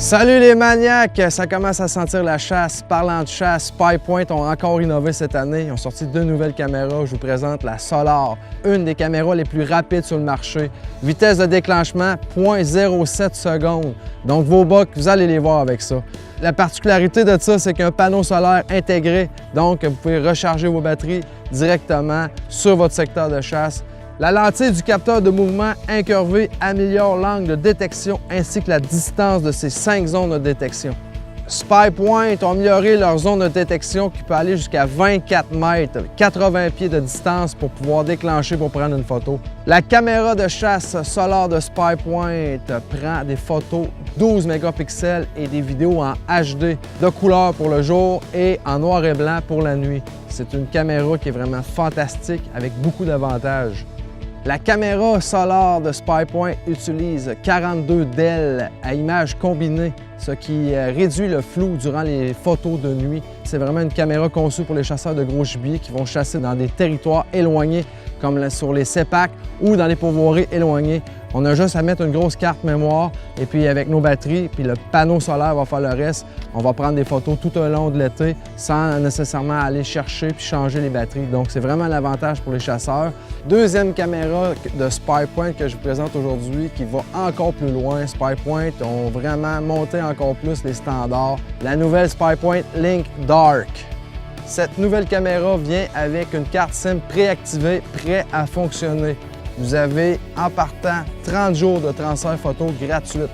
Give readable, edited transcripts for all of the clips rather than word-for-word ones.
Salut les maniaques! Ça commence à sentir la chasse. Parlant de chasse, SpyPoint ont encore innové cette année. Ils ont sorti 2 nouvelles caméras. Je vous présente la Solar, une des caméras les plus rapides sur le marché. Vitesse de déclenchement, 0.07 secondes. Donc vos bucks, vous allez les voir avec ça. La particularité de ça, c'est qu'il y a un panneau solaire intégré. Donc vous pouvez recharger vos batteries directement sur votre secteur de chasse. La lentille du capteur de mouvement incurvé améliore l'angle de détection ainsi que la distance de ces 5 zones de détection. SpyPoint ont amélioré leur zone de détection qui peut aller jusqu'à 24 mètres, 80 pieds de distance pour pouvoir déclencher pour prendre une photo. La caméra de chasse Solar de SpyPoint prend des photos 12 mégapixels et des vidéos en HD de couleur pour le jour et en noir et blanc pour la nuit. C'est une caméra qui est vraiment fantastique avec beaucoup d'avantages. La caméra Solar de SpyPoint utilise 42 DEL à images combinées, ce qui réduit le flou durant les photos de nuit. C'est vraiment une caméra conçue pour les chasseurs de gros gibier qui vont chasser dans des territoires éloignés, comme sur les CEPAC ou dans les pourvoiries éloignées. On a juste à mettre une grosse carte mémoire et puis avec nos batteries, puis le panneau solaire va faire le reste. On va prendre des photos tout au long de l'été sans nécessairement aller chercher puis changer les batteries. Donc c'est vraiment l'avantage pour les chasseurs. Deuxième caméra de SpyPoint que je vous présente aujourd'hui qui va encore plus loin. SpyPoint ont vraiment monté encore plus les standards. La nouvelle SpyPoint Link Dark. Cette nouvelle caméra vient avec une carte SIM préactivée, prête à fonctionner. Vous avez, en partant, 30 jours de transfert photo gratuite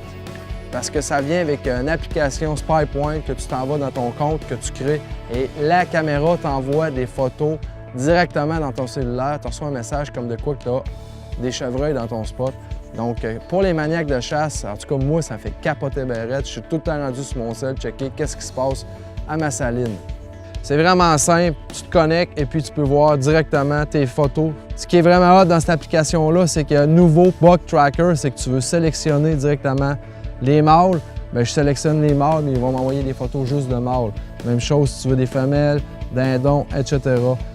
parce que ça vient avec une application SpyPoint que tu t'envoies dans ton compte, que tu crées et la caméra t'envoie des photos directement dans ton cellulaire. Tu reçois un message comme de quoi que tu as des chevreuils dans ton spot. Donc, pour les maniaques de chasse, en tout cas, moi, ça fait capoter berette. Je suis tout le temps rendu sur mon cell, checker qu'est-ce qui se passe à ma saline. C'est vraiment simple, tu te connectes et puis tu peux voir directement tes photos. Ce qui est vraiment hot dans cette application-là, c'est qu'il y a un nouveau buck tracker, c'est que tu veux sélectionner directement les mâles. Bien, je sélectionne les mâles, mais ils vont m'envoyer des photos juste de mâles. Même chose si tu veux des femelles, dindons, etc.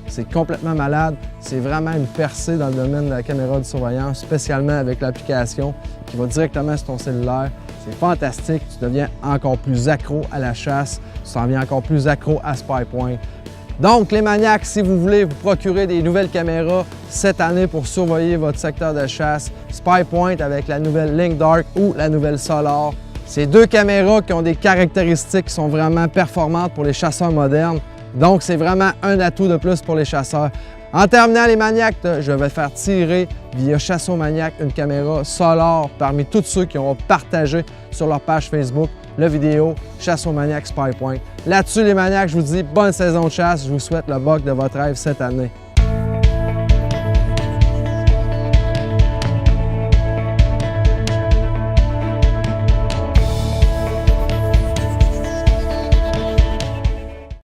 C'est complètement malade. C'est vraiment une percée dans le domaine de la caméra de surveillance, spécialement avec l'application qui va directement sur ton cellulaire. C'est fantastique, tu deviens encore plus accro à la chasse, tu t'en viens encore plus accro à SpyPoint. Donc les maniaques, si vous voulez vous procurer des nouvelles caméras cette année pour surveiller votre secteur de chasse, SpyPoint avec la nouvelle Link Dark ou la nouvelle Solar. C'est 2 caméras qui ont des caractéristiques qui sont vraiment performantes pour les chasseurs modernes. Donc c'est vraiment un atout de plus pour les chasseurs. En terminant les maniaques, je vais faire tirer via Chasse aux maniaques une caméra Solar parmi tous ceux qui ont partagé sur leur page Facebook la vidéo Chasse aux maniaques SpyPoint. Là-dessus les maniaques, je vous dis bonne saison de chasse, je vous souhaite le buck de votre rêve cette année.